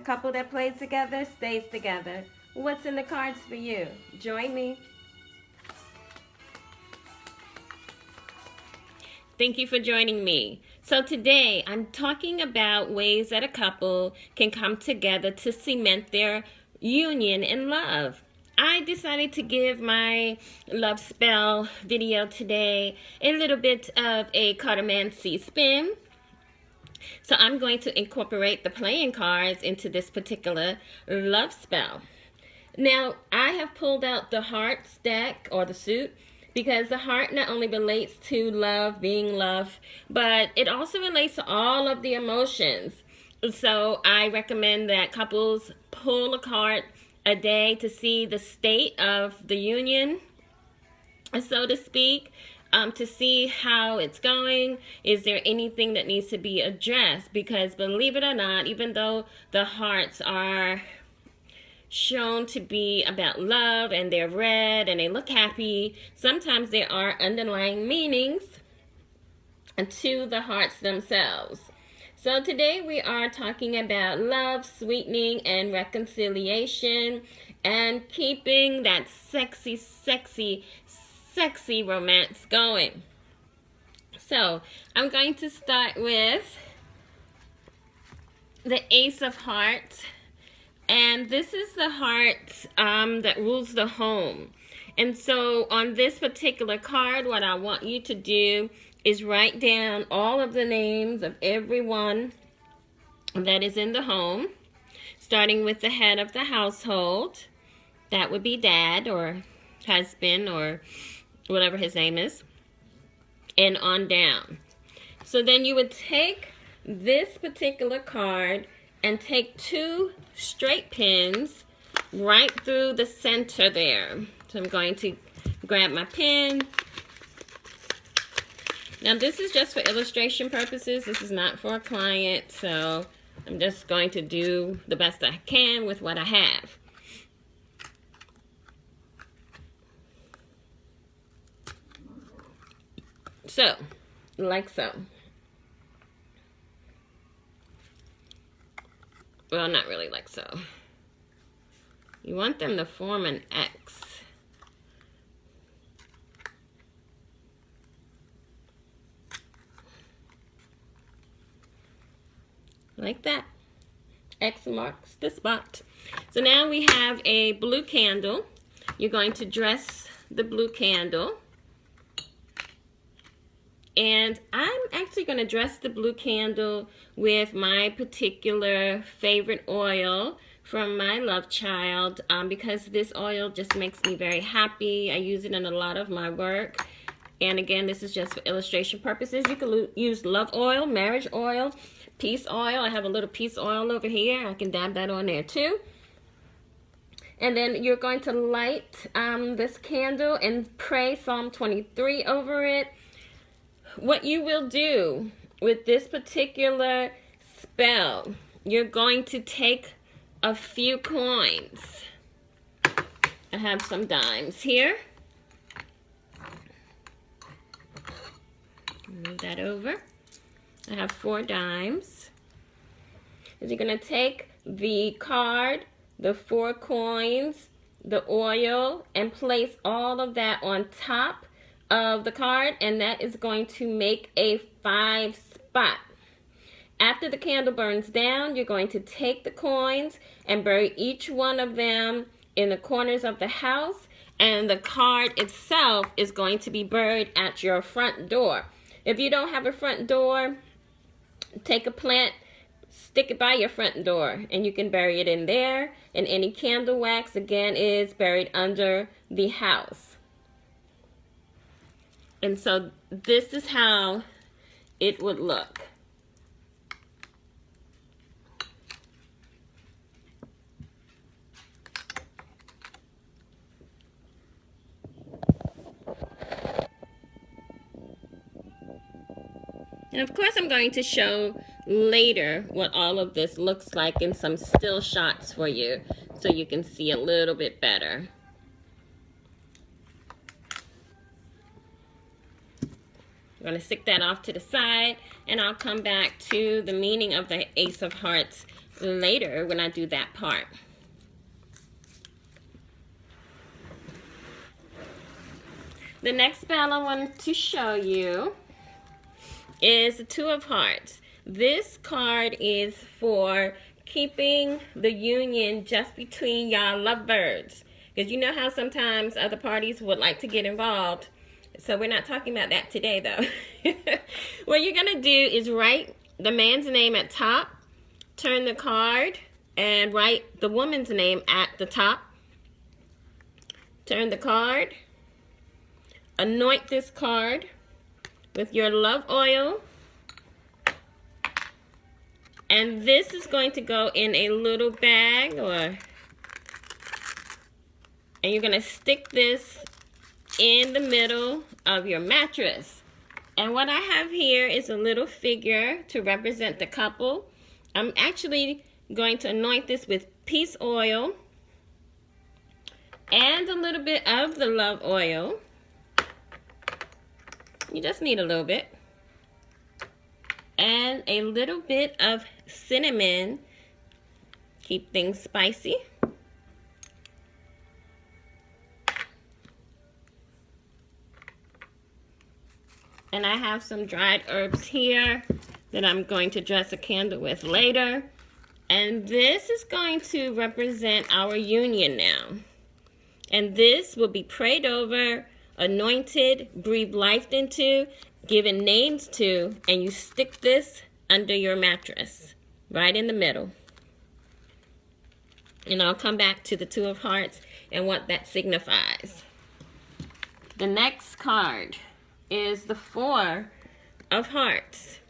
couple that plays together stays together. What's in the cards for you? Join me. Thank you for joining me. So today I'm talking about ways that a couple can come together to cement their union in love. I decided to give my love spell video today a little bit of a Cartomancy spin. So I'm going to incorporate the playing cards into this particular love spell. Now, I have pulled out the hearts deck or the suit because the heart not only relates to love, being love, but it also relates to all of the emotions. So I recommend that couples pull a card a day to see the state of the union, so to speak, to see how it's going. Is there anything that needs to be addressed? Because believe it or not, even though the hearts are shown to be about love and they're red and they look happy, sometimes there are underlying meanings to the hearts themselves. So today we are talking about love, sweetening, and reconciliation, and keeping that sexy, sexy, sexy romance going. So I'm going to start with the Ace of Hearts. And this is the heart that rules the home. And so on this particular card, what I want you to do is write down all of the names of everyone that is in the home, starting with the head of the household. That would be dad or husband or whatever his name is, and on down. So then you would take this particular card and take 2 straight pins right through the center there. So I'm going to grab my pin. Now this is just for illustration purposes. This is not for a client, so I'm just going to do the best I can with what I have. So, like so. Well, not really like so. You want them to form an X. Like that. X marks the spot. So now we have a blue candle. You're going to dress the blue candle. And I'm actually going to dress the blue candle with my particular favorite oil from my love child, because this oil just makes me very happy. I use it in a lot of my work. And again, this is just for illustration purposes. You can use love oil, marriage oil, peace oil. I have a little peace oil over here. I can dab that on there too. And then you're going to light this candle and pray Psalm 23 over it. What you will do with this particular spell, you're going to take a few coins. I have some dimes here. Move that over. I have 4 dimes. So you're going to take the card, the 4 coins, the oil, and place all of that on top of the card, and that is going to make a 5 spot. After the candle burns down, you're going to take the coins and bury each one of them in the corners of the house, and the card itself is going to be buried at your front door. If you don't have a front door, take a plant, stick it by your front door, and you can bury it in there. And any candle wax, again, is buried under the house. And so this is how it would look. And of course I'm going to show later what all of this looks like in some still shots for you so you can see a little bit better. I'm going to stick that off to the side, and I'll come back to the meaning of the Ace of Hearts later when I do that part. The next spell I want to show you is the Two of Hearts. This card is for keeping the union just between y'all lovebirds. Because you know how sometimes other parties would like to get involved. So we're not talking about that today, though. What you're going to do is write the man's name at top, turn the card, and write the woman's name at the top. Turn the card. Anoint this card with your love oil. And this is going to go in a little bag, and you're going to stick this in the middle of your mattress. And what I have here is a little figure to represent the couple. I'm actually going to anoint this with peace oil and a little bit of the love oil. You just need a little bit. And a little bit of cinnamon. Keep things spicy. And I have some dried herbs here that I'm going to dress a candle with later. And this is going to represent our union now. And this will be prayed over, anointed, breathed life into, given names to, and you stick this under your mattress, right in the middle. And I'll come back to the Two of Hearts and what that signifies. The next card is the Four of Hearts.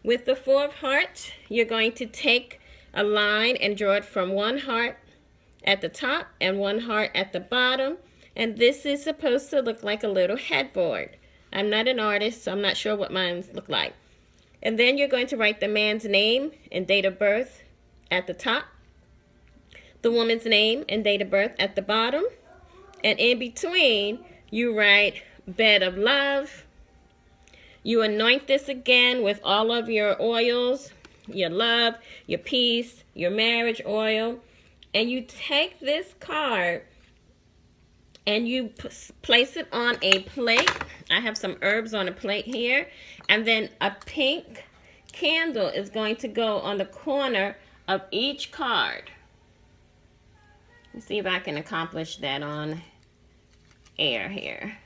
With the Four of Hearts, you're going to take a line and draw it from one heart at the top and one heart at the bottom. And this is supposed to look like a little headboard. I'm not an artist, so I'm not sure what mine look like. And then you're going to write the man's name and date of birth at the top, the woman's name and date of birth at the bottom, and in between, you write bed of love. You anoint this again with all of your oils, your love, your peace, your marriage oil, and you take this card and you place it on a plate. I have some herbs on a plate here. And then a pink candle is going to go on the corner of each card. Let's see if I can accomplish that on air here.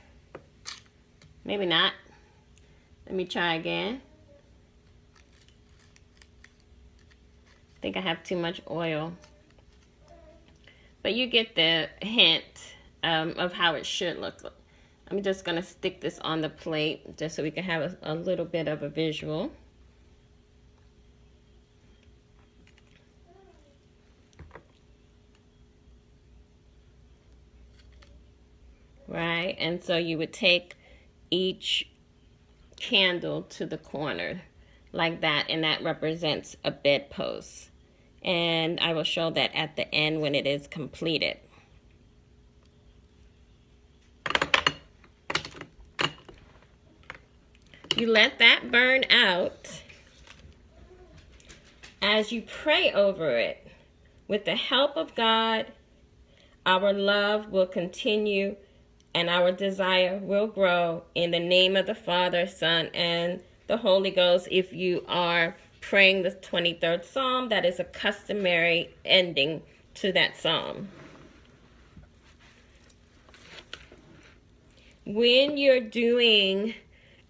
Maybe not. Let me try again. I think I have too much oil. But you get the hint of how it should look. I'm just going to stick this on the plate just so we can have a little bit of a visual. Right, and so you would take each candle to the corner like that, and that represents a bedpost. And I will show that at the end when it is completed. You let that burn out as you pray over it. With the help of God, our love will continue and our desire will grow in the name of the Father, Son, and the Holy Ghost. If you are praying the 23rd Psalm, that is a customary ending to that psalm. When you're doing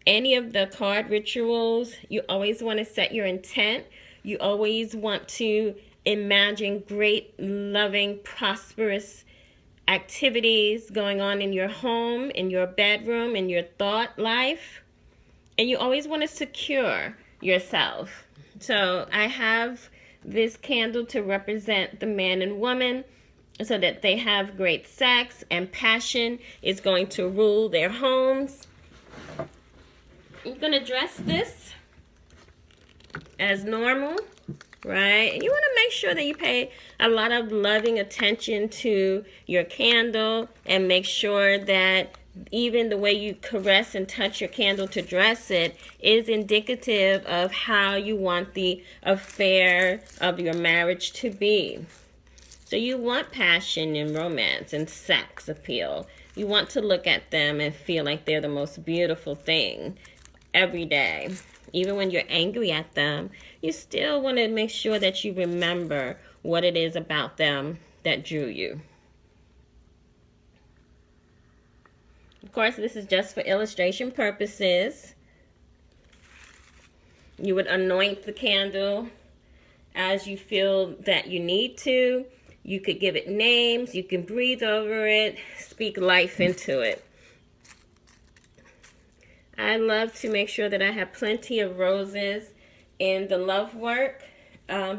any of the card rituals, you always want to set your intent. You always want to imagine great, loving, prosperous activities going on in your home, in your bedroom, in your thought life. And you always want to secure yourself. So I have this candle to represent the man and woman so that they have great sex and passion is going to rule their homes. You're going to dress this as normal, right? And you want to make sure that you pay a lot of loving attention to your candle and make sure that even the way you caress and touch your candle to dress it is indicative of how you want the affair of your marriage to be. So you want passion and romance and sex appeal. You want to look at them and feel like they're the most beautiful thing every day. Even when you're angry at them, you still want to make sure that you remember what it is about them that drew you. Of course, this is just for illustration purposes. You would anoint the candle as you feel that you need to. You could give it names. You can breathe over it, speak life into it. I love to make sure that I have plenty of roses in the love work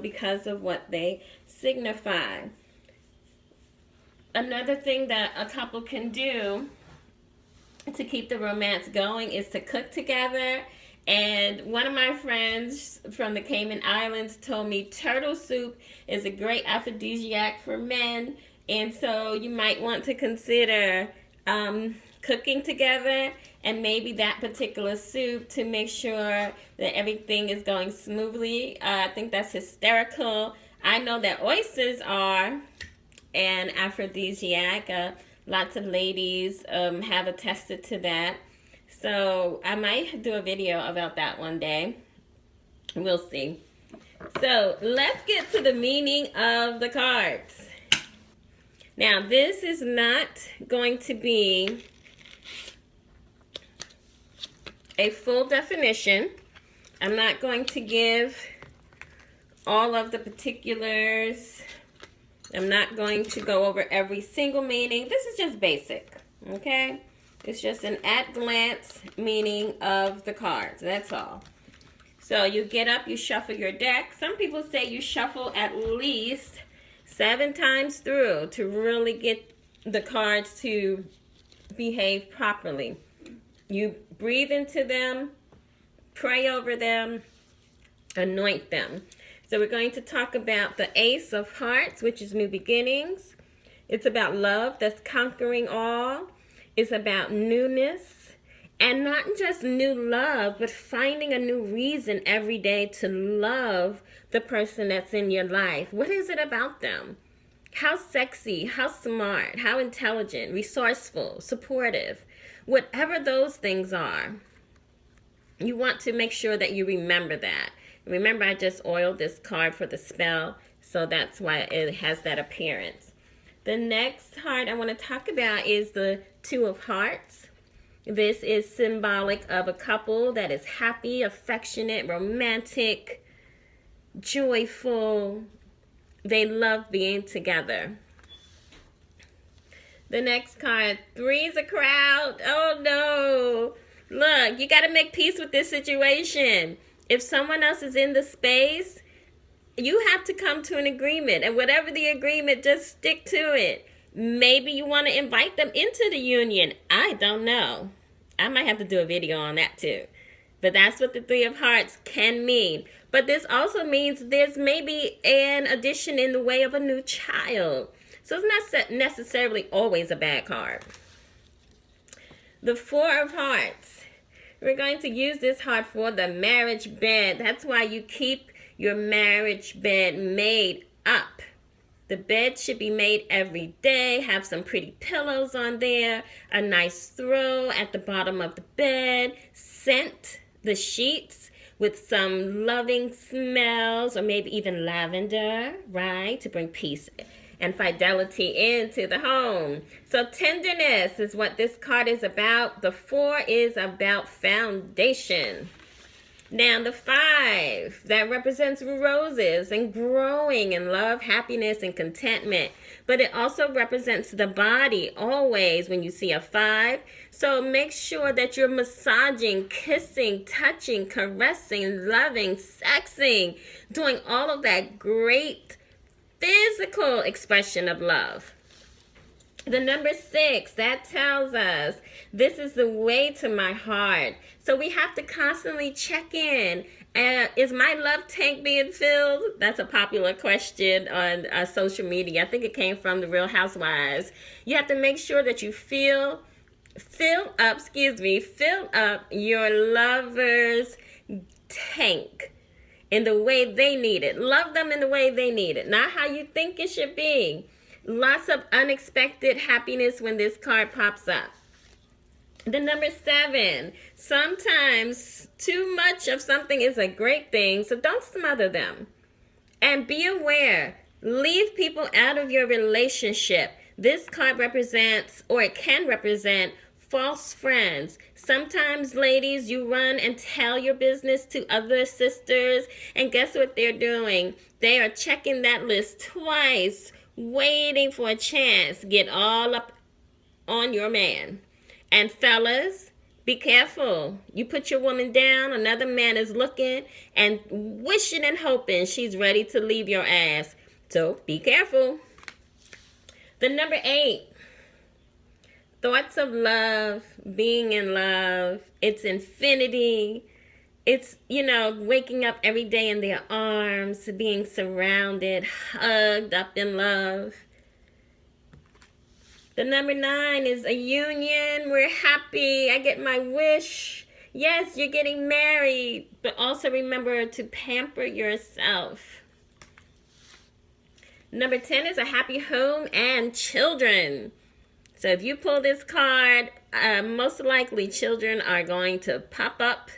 because of what they signify. Another thing that a couple can do to keep the romance going is to cook together. And one of my friends from the Cayman Islands told me turtle soup is a great aphrodisiac for men. And so you might want to consider cooking together and maybe that particular soup to make sure that everything is going smoothly. I think that's hysterical. I know that oysters are an aphrodisiac. Lots of ladies have attested to that. So I might do a video about that one day. We'll see. So let's get to the meaning of the cards. Now, this is not going to be a full definition. I'm not going to give all of the particulars. I'm not going to go over every single meaning. This is just basic, okay? It's just an at-glance meaning of the cards. That's all. So you get up, you shuffle your deck. Some people say you shuffle at least 7 times through to really get the cards to behave properly. You breathe into them, pray over them, anoint them. So we're going to talk about the Ace of Hearts, which is new beginnings. It's about love that's conquering all. It's about newness, and not just new love, but finding a new reason every day to love the person that's in your life. What is it about them? How sexy, how smart, how intelligent, resourceful, supportive, whatever those things are. You want to make sure that you remember that. Remember, I just oiled this card for the spell, so that's why it has that appearance. The next card I want to talk about is the Two of Hearts. This is symbolic of a couple that is happy, affectionate, romantic, joyful. They love being together. The next card, Three's a Crowd. Oh no. Look, you got to make peace with this situation. If someone else is in the space, you have to come to an agreement. And whatever the agreement, just stick to it. Maybe you want to invite them into the union. I don't know. I might have to do a video on that too. But that's what the Three of Hearts can mean. But this also means there's maybe an addition in the way of a new child. So it's not necessarily always a bad card. The Four of Hearts. We're going to use this card for the marriage bed. That's why you keep your marriage bed made up. The bed should be made every day. Have some pretty pillows on there. A nice throw at the bottom of the bed. Scent the sheets with some loving smells, or maybe even lavender, right? To bring peace and fidelity into the home. So tenderness is what this card is about. The 4 is about foundation. Now the 5, that represents roses and growing in love, happiness, and contentment. But it also represents the body always when you see a 5. So make sure that you're massaging, kissing, touching, caressing, loving, sexing, doing all of that great physical expression of love. The number 6, that tells us this is the way to my heart. So we have to constantly check in. Is my love tank being filled? That's a popular question on social media. I think it came from the Real Housewives. You have to make sure that you feel fill up your lover's tank in the way they need it. Love them in the way they need it, not how you think it should be. Lots of unexpected happiness when this card pops up. The number 7, sometimes too much of something is a great thing, so don't smother them. And be aware, leave people out of your relationship. This card represents, or it can represent, false friends. Sometimes, ladies, you run and tell your business to other sisters, and guess what they're doing? They are checking that list twice, waiting for a chance. Get all up on your man. And fellas, be careful. You put your woman down, another man is looking and wishing and hoping she's ready to leave your ass. So be careful. The number 8, thoughts of love, being in love. It's infinity. It's, waking up every day in their arms, being surrounded, hugged up in love. The number 9 is a union. We're happy. I get my wish. Yes, you're getting married, but also remember to pamper yourself. Number 10 is a happy home and children. So if you pull this card, most likely children are going to pop up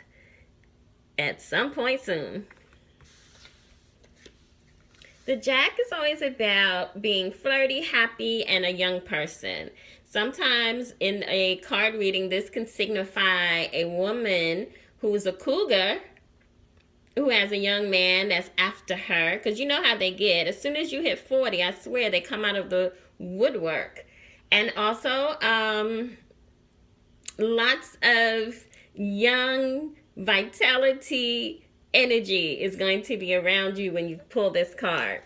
at some point soon. The Jack is always about being flirty, happy, and a young person. Sometimes in a card reading, this can signify a woman who's a cougar, who has a young man that's after her. Because you know how they get. As soon as you hit 40, I swear they come out of the woodwork. And also, lots of young vitality energy is going to be around you when you pull this card.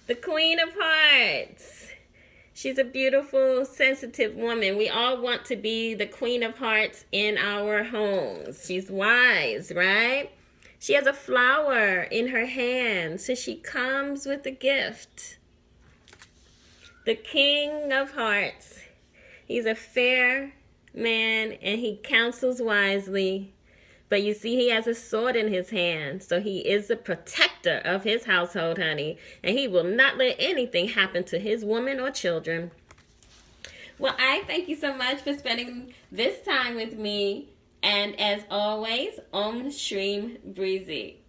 The Queen of Hearts. She's a beautiful, sensitive woman. We all want to be the Queen of Hearts in our homes. She's wise, right? She has a flower in her hand, so she comes with a gift. The King of Hearts. He's a fair man and he counsels wisely. But you see, he has a sword in his hand, so he is the protector of his household, honey. And he will not let anything happen to his woman or children. Well, I thank you so much for spending this time with me. And as always, Om Shreem Breezy.